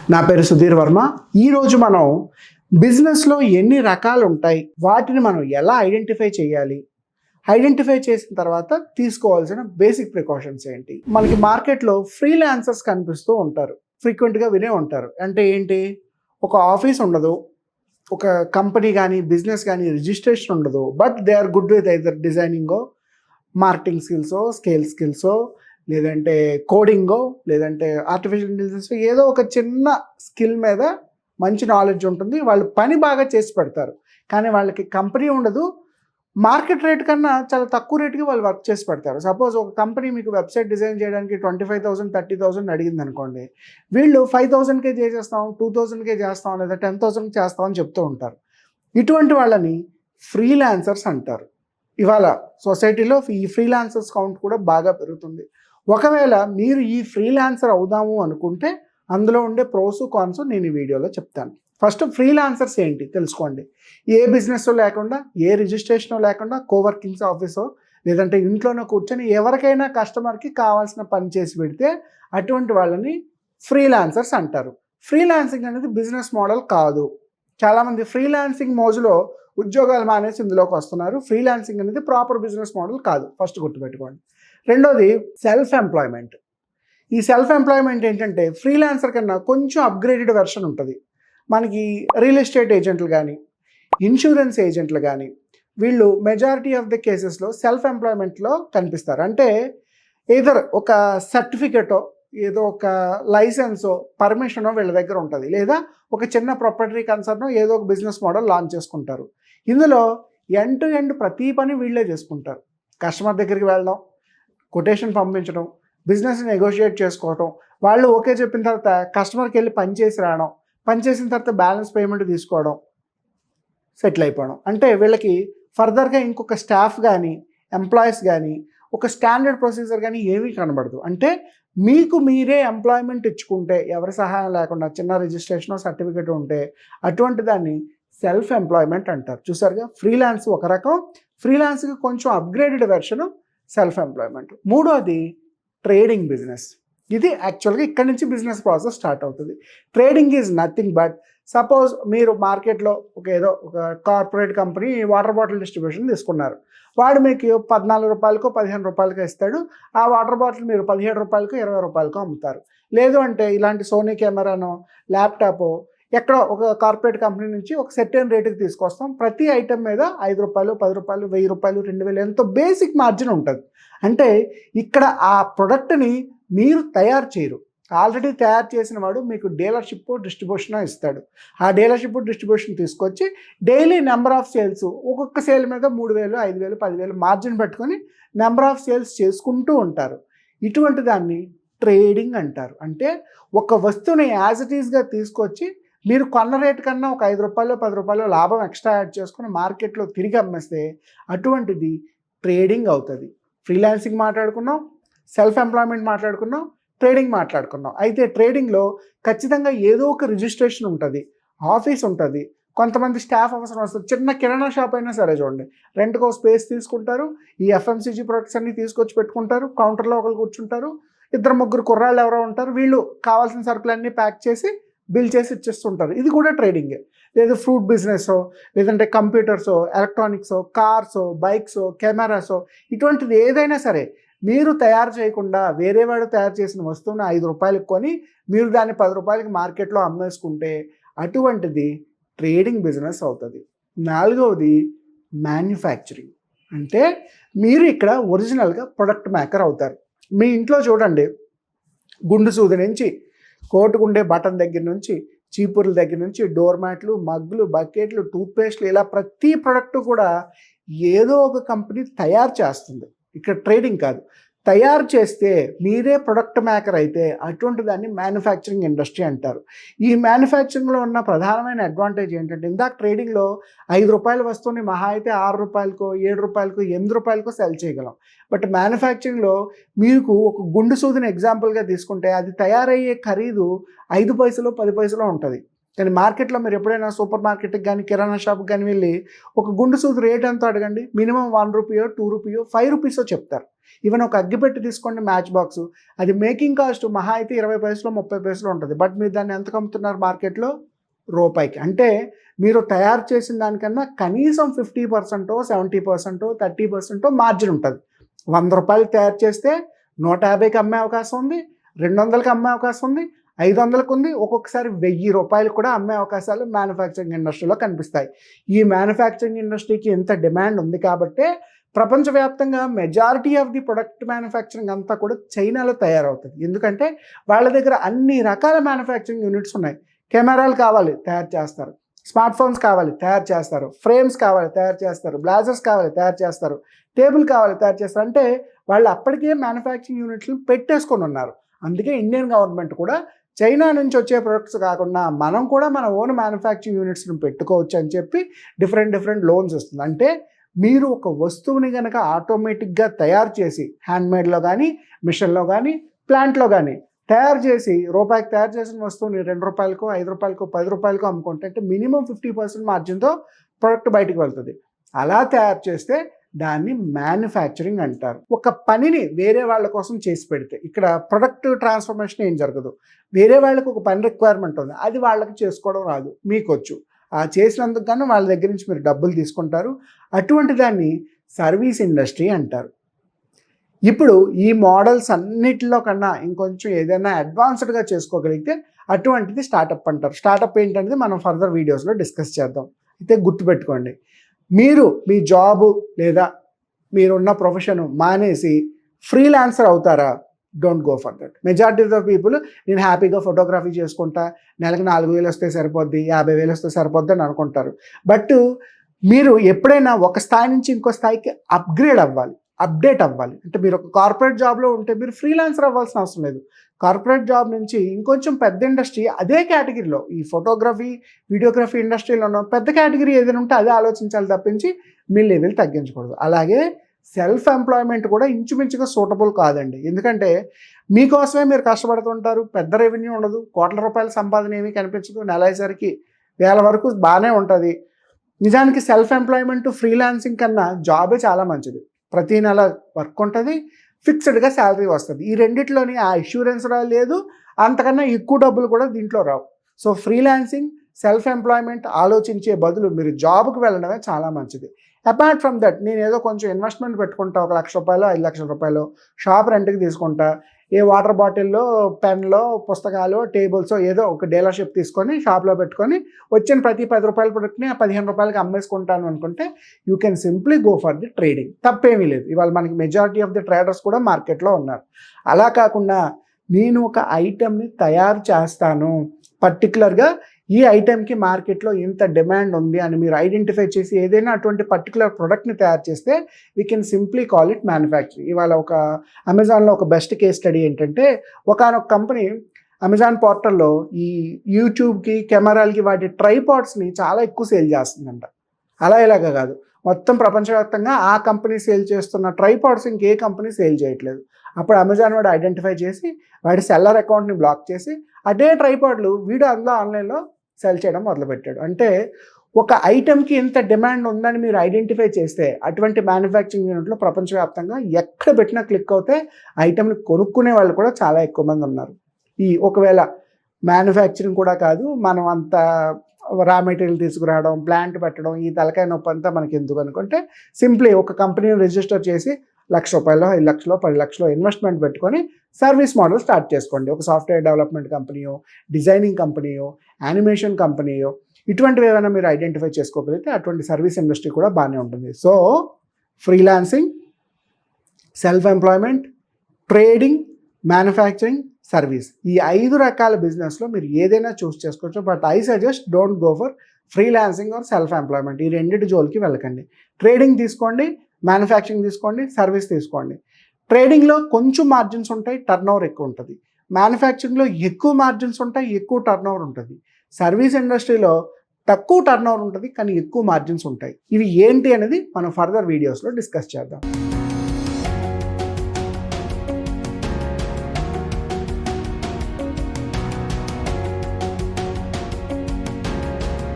నా పేరు సుధీర్ వర్మ. ఈరోజు మనం బిజినెస్లో ఎన్ని రకాలు ఉంటాయి, వాటిని మనం ఎలా ఐడెంటిఫై చేయాలి, ఐడెంటిఫై చేసిన తర్వాత తీసుకోవాల్సిన బేసిక్ ప్రికాషన్స్ ఏంటి. మనకి మార్కెట్లో ఫ్రీలాన్సర్స్ కనిపిస్తూ ఉంటారు, ఫ్రీక్వెంట్గా వినే ఉంటారు. అంటే ఏంటి, ఒక ఆఫీస్ ఉండదు, ఒక కంపెనీ కానీ బిజినెస్ కానీ రిజిస్ట్రేషన్ ఉండదు, but they are good with either డిజైనింగో, మార్కెటింగ్ స్కిల్సో, స్కేల్ స్కిల్సో, లేదంటే కోడింగో, లేదంటే ఆర్టిఫిషియల్ ఇంటెలిజెన్స్, ఏదో ఒక చిన్న స్కిల్ మీద మంచి నాలెడ్జ్ ఉంటుంది. వాళ్ళు పని బాగా చేసి పెడతారు, కానీ వాళ్ళకి కంపెనీ ఉండదు. మార్కెట్ రేట్ కన్నా చాలా తక్కువ రేటుకి వాళ్ళు వర్క్ చేసి పెడతారు. సపోజ్ ఒక కంపెనీ మీకు వెబ్సైట్ డిజైన్ చేయడానికి 25,000 30,000 అడిగింది అనుకోండి, వీళ్ళు 5,000కే చేసేస్తాం, 2,000కే చేస్తాం, లేదా 10,000కి చేస్తాం అని చెప్తూ ఉంటారు. ఇటువంటి వాళ్ళని ఫ్రీలాన్సర్స్ అంటారు. ఇవాళ సొసైటీలో ఈ ఫ్రీలాన్సర్స్ కౌంట్ కూడా బాగా పెరుగుతుంది. ఒకవేళ మీరు ఈ ఫ్రీలాన్సర్ అవుదాము అనుకుంటే అందులో ఉండే ప్రోస్ కాన్స్ నేను ఈ వీడియోలో చెప్తాను. ఫస్ట్ ఫ్రీలాన్సర్స్ ఏంటి తెలుసుకోండి. ఏ బిజినెస్ లేకుండా, ఏ రిజిస్ట్రేషన్ లేకుండా, కోవర్కింగ్స్ ఆఫీసో లేదంటే ఇంట్లోనే కూర్చొని ఎవరికైనా కస్టమర్కి కావాల్సిన పని చేసి పెడితే అటువంటి వాళ్ళని ఫ్రీలాన్సర్స్ అంటారు. ఫ్రీలాన్సింగ్ అనేది బిజినెస్ మోడల్ కాదు. చాలామంది ఫ్రీలాన్సింగ్ మోజులో ఉద్యోగాలు మానేసి ఇందులోకి వస్తున్నారు. ఫ్రీలాన్సింగ్ అనేది ప్రాపర్ బిజినెస్ మోడల్ కాదు, ఫస్ట్ గుర్తుపెట్టుకోండి. రెండోది సెల్ఫ్ ఎంప్లాయ్మెంట్. ఈ సెల్ఫ్ ఎంప్లాయ్మెంట్ ఏంటంటే ఫ్రీలాన్సర్ కన్నా కొంచెం అప్గ్రేడెడ్ వెర్షన్ ఉంటుంది. మనకి రియల్ ఎస్టేట్ ఏజెంట్లు కానీ, ఇన్సూరెన్స్ ఏజెంట్లు కానీ, వీళ్ళు మెజారిటీ ఆఫ్ ద కేసెస్లో సెల్ఫ్ ఎంప్లాయ్మెంట్లో కనిపిస్తారు. అంటే ఏదర్ ఒక సర్టిఫికెటో, ఏదో ఒక లైసెన్సో, పర్మిషనో వీళ్ళ దగ్గర ఉంటుంది, లేదా ఒక చిన్న ప్రాపర్టీ కన్సర్నో ఏదో ఒక బిజినెస్ మోడల్ లాంచ్ చేసుకుంటారు. ఇందులో ఎండ్ టు ఎండ్ ప్రతి పని వీళ్ళే చేసుకుంటారు. కస్టమర్ దగ్గరికి వెళ్ళడం, కొటేషన్ పంపించడం, బిజినెస్ నెగోషియేట్ చేసుకోవడం, వాళ్ళు ఓకే చెప్పిన తర్వాత కస్టమర్కి వెళ్ళి పని చేసి రావడం, పని చేసిన తర్వాత బ్యాలెన్స్ పేమెంట్ తీసుకోవడం, సెటిల్ అయిపోవడం. అంటే వీళ్ళకి ఫర్దర్గా ఇంకొక స్టాఫ్ కానీ, ఎంప్లాయీస్ కానీ, ఒక స్టాండర్డ్ ప్రొసీజర్ కానీ ఏమీ కనబడదు. అంటే మీకు మీరే ఎంప్లాయ్మెంట్ ఇచ్చుకుంటే, ఎవరి సహాయం లేకుండా చిన్న రిజిస్ట్రేషన్ సర్టిఫికేట్ ఉంటే అటువంటి దాన్ని సెల్ఫ్ ఎంప్లాయ్మెంట్ అంటారు. చూసారుగా, ఫ్రీలాన్స్ ఒక రకం, ఫ్రీలాన్స్కి కొంచెం అప్గ్రేడెడ్ వెర్షను సెల్ఫ్ ఎంప్లాయ్మెంట్. మూడోది ట్రేడింగ్ బిజినెస్. ఇది యాక్చువల్గా ఇక్కడ నుంచి బిజినెస్ ప్రాసెస్ స్టార్ట్ అవుతుంది. Trading is nothing but, suppose మీరు మార్కెట్లో ఒక corporate company water bottle distribution తీసుకున్నారు. వాడు మీకు 14 రూపాయలకో 15 రూపాయలకో ఇస్తాడు. ఆ వాటర్ బాటిల్ మీరు 17 రూపాయలకో 20 రూపాయలకో అమ్ముతారు. లేదు అంటే ఇలాంటి సోనీ కెమెరానో, ల్యాప్టాపో ఎక్కడో ఒక కార్పొరేట్ కంపెనీ నుంచి ఒక సెర్టైన్ రేటుకి తీసుకొస్తాం. ప్రతి ఐటెం మీద 5 రూపాయలు, 10 రూపాయలు, 1000 రూపాయలు, 2000 ఎంతో బేసిక్ మార్జిన్ ఉంటుంది. అంటే ఇక్కడ ఆ ప్రొడక్ట్ని మీరు తయారు చేయరు, ఆల్రెడీ తయారు చేసిన వాడు మీకు డీలర్షిప్ డిస్ట్రిబ్యూషన్ ఇస్తాడు. ఆ డీలర్షిప్ డిస్ట్రిబ్యూషన్ తీసుకొచ్చి డైలీ నెంబర్ ఆఫ్ సేల్స్, ఒక్కొక్క సేల్ మీద 3,000, 5,000, 10,000 మార్జిన్ పెట్టుకొని నెంబర్ ఆఫ్ సేల్స్ చేసుకుంటూ ఉంటారు. ఇటువంటి దాన్ని ట్రేడింగ్ అంటారు. అంటే ఒక వస్తువుని యాజ్ ఇట్ ఈస్గా తీసుకొచ్చి మీరు కొన్న రేటు కన్నా ఒక 5 రూపాయలు, 10 రూపాయలు లాభం ఎక్స్ట్రా యాడ్ చేసుకుని మార్కెట్లో తిరిగి అమ్మేస్తే అటువంటిది ట్రేడింగ్ అవుతుంది. ఫ్రీలాన్సింగ్ మాట్లాడుకున్నాం, సెల్ఫ్ ఎంప్లాయ్మెంట్ మాట్లాడుకున్నాం, ట్రేడింగ్ మాట్లాడుకున్నాం. అయితే ట్రేడింగ్లో ఖచ్చితంగా ఏదో ఒక రిజిస్ట్రేషన్ ఉంటుంది, ఆఫీస్ ఉంటుంది, కొంతమంది స్టాఫ్ అవసరం వస్తుంది. చిన్న కిరాణా షాప్ అయినా సరే చూడండి, రెంట్కో స్పేస్ తీసుకుంటారు, ఈ ఎఫ్ఎంసీజీ ప్రొడక్ట్స్ అన్నీ తీసుకొచ్చి పెట్టుకుంటారు, కౌంటర్లో ఒకరు కూర్చుంటారు, 2-3 కుర్రాళ్ళు ఎవరో ఉంటారు, వీళ్ళు కావాల్సిన సరుకులన్నీ ప్యాక్ చేసి బిల్ చేసి ఇచ్చేస్తుంటారు. ఇది కూడా ట్రేడింగే. లేదా ఫ్రూట్ బిజినెసో, లేదంటే కంప్యూటర్సో, ఎలక్ట్రానిక్సో, కార్సో, బైక్సో, కెమెరాసో, ఇటువంటిది ఏదైనా సరే మీరు తయారు చేయకుండా వేరే వాడు తయారు చేసిన వస్తువుని 5 రూపాయలకు కొని మీరు దాన్ని 10 రూపాయలకి మార్కెట్లో అమ్మేసుకుంటే అటువంటిది ట్రేడింగ్ బిజినెస్ అవుతుంది. నాలుగవది మ్యానుఫ్యాక్చరింగ్. అంటే మీరు ఇక్కడ ఒరిజినల్గా ప్రొడక్ట్ మేకర్ అవుతారు. మీ ఇంట్లో చూడండి, గుండు సూది నుంచి కోటుకుండే బటన్ దగ్గర నుంచి, చీపుర్ల దగ్గర నుంచి, డోర్ మ్యాట్లు, మగ్గులు, బకెట్లు, టూత్పేస్ట్లు, ఇలా ప్రతి ప్రోడక్ట్ కూడా ఏదో ఒక కంపెనీ తయారు చేస్తుంది. ఇక్కడ ట్రేడింగ్ కాదు, తయారు చేస్తే మీరే ప్రొడక్ట్ మేకర్ అయితే అటువంటి దాన్ని మ్యానుఫ్యాక్చరింగ్ ఇండస్ట్రీ అంటారు. ఈ మ్యానుఫ్యాక్చరింగ్లో ఉన్న ప్రధానమైన అడ్వాంటేజ్ ఏంటంటే, ఇందాక ట్రేడింగ్లో 5 రూపాయల వస్తువుని మహా అయితే 6 రూపాయలకో, 7 రూపాయలకో, 8 రూపాయలకో సెల్ చేయగలం. బట్ మ్యానుఫ్యాక్చరింగ్లో మీకు ఒక గుండు సూదిని ఎగ్జాంపుల్గా తీసుకుంటే అది తయారయ్యే ఖరీదు 5 పైసలు 10 పైసలు ఉంటుంది. కానీ మార్కెట్లో మీరు ఎప్పుడైనా సూపర్ మార్కెట్కి కానీ, కిరాణా షాప్కి కానీ వెళ్ళి ఒక గుండు సూది రేట్ ఎంతో అడగండి, మినిమం 1 రూపీయో, 2 రూపీయో, 5 రూపీసో చెప్తారు. ఈవెన్ ఒక అగ్గిపెట్టి తీసుకోండి, మ్యాచ్ బాక్స్, అది మేకింగ్ కాస్ట్ మహా అయితే 20 పైసలు 30 పైసలు ఉంటుంది. బట్ మీరు దాన్ని ఎంతకు అమ్ముతున్నారు మార్కెట్లో? రూపాయికి. అంటే మీరు తయారు చేసిన దానికన్నా కనీసం 50%, 70%, 30% మార్జిన్ ఉంటుంది. రూ. 100 తయారు చేస్తే 150కి అమ్మే అవకాశం ఉంది, 200కి అమ్మే అవకాశం ఉంది, 500కి ఉంది, ఒక్కొక్కసారి రూ. 1000 కూడా అమ్మే అవకాశాలు మ్యానుఫ్యాక్చరింగ్ ఇండస్ట్రీలో కనిపిస్తాయి. ఈ మ్యానుఫ్యాక్చరింగ్ ఇండస్ట్రీకి ఎంత డిమాండ్ ఉంది కాబట్టే ప్రపంచవ్యాప్తంగా majority of the product manufacturing అంతా కూడా చైనాలో తయారవుతుంది. ఎందుకంటే వాళ్ళ దగ్గర అన్ని రకాల మ్యానుఫ్యాక్చరింగ్ యూనిట్స్ ఉన్నాయి. కెమెరాలు కావాలి, తయారు చేస్తారు. స్మార్ట్ ఫోన్స్ కావాలి, తయారు చేస్తారు. ఫ్రేమ్స్ కావాలి, తయారు చేస్తారు. బ్లాజర్స్ కావాలి, తయారు చేస్తారు. టేబుల్ కావాలి, తయారు చేస్తారు. అంటే వాళ్ళు అప్పటికే మ్యానుఫ్యాక్చరింగ్ యూనిట్లు పెట్టేసుకొని ఉన్నారు. అందుకే ఇండియన్ గవర్నమెంట్ కూడా చైనా నుంచి వచ్చే ప్రొడక్ట్స్ కాకుండా మనం కూడా మన ఓన్ మ్యానుఫ్యాక్చరింగ్ యూనిట్స్ని పెట్టుకోవచ్చు అని చెప్పి డిఫరెంట్ లోన్స్ ఇస్తుంది. అంటే మీరు ఒక వస్తువుని కనుక ఆటోమేటిక్గా తయారు చేసి హ్యాండ్మేడ్లో కానీ, మిషన్లో కానీ, ప్లాంట్లో కానీ తయారు చేసి రూపాయికి తయారు చేసిన వస్తువుని ₹2, ₹5, ₹10 అమ్ముకుంటే అంటే మినిమం 50% మార్జిన్తో ప్రొడక్ట్ బయటకు వెళ్తుంది. అలా తయారు చేస్తే దాన్ని మ్యానుఫ్యాక్చరింగ్ అంటారు. ఒక పనిని వేరే వాళ్ళ కోసం చేసి పెడితే ఇక్కడ ప్రొడక్ట్ ట్రాన్స్ఫర్మేషన్ ఏం జరగదు. వేరే వాళ్ళకి ఒక పని రిక్వైర్మెంట్ ఉంది, అది వాళ్ళకి చేసుకోవడం రాదు, మీకొచ్చు. ఆ చేసినందుకు గాను వాళ్ళ దగ్గర నుంచి మీరు డబ్బులు తీసుకుంటారు. అటువంటి దాన్ని సర్వీస్ ఇండస్ట్రీ అంటారు. ఇప్పుడు ఈ మోడల్స్ అన్నిటిలో కన్నా ఇంకొంచెం ఏదైనా అడ్వాన్స్డ్గా చేసుకోగలిగితే అటువంటిది స్టార్టప్ అంటారు. స్టార్టప్ ఏంటనేది మనం ఫర్దర్ వీడియోస్లో డిస్కస్ చేద్దాం. అయితే గుర్తుపెట్టుకోండి, మీరు మీ జాబు లేదా మీరున్న ప్రొఫెషన్ మానేసి ఫ్రీలాన్సర్ అవుతారా? Don't go for that. Majority of the people నేను హ్యాపీగా ఫోటోగ్రఫీ చేసుకుంటా, నెలకు 4,000 వస్తే సరిపోద్ది, 50,000 వస్తే సరిపోద్ది అని అనుకుంటారు. బట్ మీరు ఎప్పుడైనా ఒక స్థాయి నుంచి ఇంకో స్థాయికి అప్డేట్ అవ్వాలి. అంటే మీరు ఒక కార్పొరేట్ జాబ్లో ఉంటే మీరు ఫ్రీలాన్సర్ అవ్వాల్సిన అవసరం లేదు. కార్పొరేట్ జాబ్ నుంచి ఇంకొంచెం పెద్ద ఇండస్ట్రీ అదే కేటగిరీలో ఈ ఫోటోగ్రఫీ, వీడియోగ్రఫీ ఇండస్ట్రీలో ఉన్న పెద్ద కేటగిరీ ఏదైనా ఉంటే అదే ఆలోచించాలి తప్పించి మీ లెవెల్ తగ్గించకూడదు. అలాగే సెల్ఫ్ ఎంప్లాయ్మెంట్ కూడా ఇంచుమించుగా సూటబుల్ కాదండి. ఎందుకంటే మీకోసమే మీరు కష్టపడుతుంటారు, పెద్ద రెవెన్యూ ఉండదు, కోట్ల రూపాయల సంపాదన ఏమీ కనిపించదు, నెల అయ్యేసరికి 1000 వరకు బాగానే ఉంటుంది. నిజానికి సెల్ఫ్ ఎంప్లాయ్మెంట్ ఫ్రీలాన్సింగ్ కన్నా జాబే చాలా మంచిది. ప్రతి నెల వర్క్ ఉంటుంది, ఫిక్స్డ్గా శాలరీ వస్తుంది. ఈ రెండిట్లోని ఆ ఇన్సూరెన్స్ లేదు, అంతకన్నా ఎక్కువ డబ్బులు కూడా దీంట్లో రావు. సో ఫ్రీలాన్సింగ్, సెల్ఫ్ ఎంప్లాయ్మెంట్ ఆలోచించే బదులు మీరు జాబ్కి వెళ్ళడమే చాలా మంచిది. అపార్ట్ ఫ్రమ్ దట్ నేను ఏదో కొంచెం ఇన్వెస్ట్మెంట్ పెట్టుకుంటా, ₹1,00,000, ₹5,00,000 షాప్ రెంట్కి తీసుకుంటా, ఏ వాటర్ బాటిల్లో, పెన్లో, పుస్తకాలు, టేబుల్స్ ఏదో ఒక డీలర్షిప్ తీసుకొని షాప్లో పెట్టుకొని వచ్చిన ప్రతి ₹10 ప్రొడక్ట్ని ₹15కి అమ్మేసుకుంటాను అనుకుంటే you can simply go for the trading. తప్పేమీ లేదు. ఇవాళ మనకి మెజారిటీ ఆఫ్ ది ట్రేడర్స్ కూడా మార్కెట్లో ఉన్నారు. అలా కాకుండా నేను ఒక ఐటెంని తయారు చేస్తాను, పర్టికులర్గా ఈ ఐటెంకి మార్కెట్లో ఇంత డిమాండ్ ఉంది అని మీరు ఐడెంటిఫై చేసి ఏదైనా అటువంటి పర్టికులర్ ప్రొడక్ట్ని తయారు చేస్తే we can simply call it manufacturing. ఇవాళ ఒక అమెజాన్లో ఒక బెస్ట్ కేస్ స్టడీ ఏంటంటే ఒకానొక కంపెనీ అమెజాన్ పోర్టల్లో ఈ యూట్యూబ్కి, కెమెరాలకి వాటి ట్రైపాడ్స్ని చాలా ఎక్కువ సేల్ చేస్తుందంట. అలా ఇలాగా కాదు, మొత్తం ప్రపంచవ్యాప్తంగా ఆ కంపెనీ సేల్ చేస్తున్న ట్రైపాడ్స్ ఇంకే కంపెనీ సేల్ చేయట్లేదు. అప్పుడు అమెజాన్ వాడు ఐడెంటిఫై చేసి వాడి సెల్లర్ అకౌంట్ని బ్లాక్ చేసి అదే ట్రైపాడ్లు వీడు అందులో ఆన్లైన్లో సెల్ చేయడం మొదలుపెట్టాడు. అంటే ఒక ఐటెంకి ఎంత డిమాండ్ ఉందని మీరు ఐడెంటిఫై చేస్తే అటువంటి మ్యానుఫ్యాక్చరింగ్ యూనిట్లో ప్రపంచవ్యాప్తంగా ఎక్కడ పెట్టినా క్లిక్ అవుతే ఐటెంని కొనుక్కునే వాళ్ళు కూడా చాలా ఎక్కువ మంది ఉన్నారు. ఒకవేళ మ్యానుఫ్యాక్చరింగ్ కూడా కాదు, మనం అంత రా మెటీరియల్ తీసుకురావడం, ప్లాంట్ పెట్టడం, ఈ తలకాయ నొప్పి అంతా మనకి ఎందుకు అనుకుంటే సింప్లీ ఒక కంపెనీని రిజిస్టర్ చేసి ₹1,00,000, ₹5,00,000, ₹10,00,000 ఇన్వెస్ట్మెంట్ పెట్టుకొని సర్వీస్ మోడల్ స్టార్ట్ చేసుకోండి. ఒక సాఫ్ట్వేర్ డెవలప్మెంట్ కంపెనీయో, డిజైనింగ్ కంపెనీయో, యానిమేషన్ కంపెనీయో, ఇటువంటివి ఏమైనా మీరు ఐడెంటిఫై చేసుకోగలిగితే అటువంటి సర్వీస్ ఇండస్ట్రీ కూడా బాగానే ఉంటుంది. So freelancing, self employment, trading, manufacturing, service, ఈ 5 రకాల బిజినెస్లో మీరు ఏదైనా చూస్ చేసుకోవచ్చు. But I suggest don't go for freelancing or self employment. ఈ రెండింటి జోలికి వెళ్ళకండి. ట్రేడింగ్ తీసుకోండి, మ్యానుఫ్యాక్చరింగ్ తీసుకోండి, సర్వీస్ తీసుకోండి. ట్రేడింగ్లో కొంచెం మార్జిన్స్ ఉంటాయి, టర్న్ ఓవర్ ఎక్కువ ఉంటుంది. మ్యానుఫ్యాక్చరింగ్లో ఎక్కువ మార్జిన్స్ ఉంటాయి, ఎక్కువ టర్న్ ఓవర్ ఉంటుంది. సర్వీస్ ఇండస్ట్రీలో తక్కువ టర్న్ ఓవర్ ఉంటుంది కానీ ఎక్కువ మార్జిన్స్ ఉంటాయి. ఇవి ఏంటి అనేది మనం ఫర్దర్ వీడియోస్లో డిస్కస్ చేద్దాం.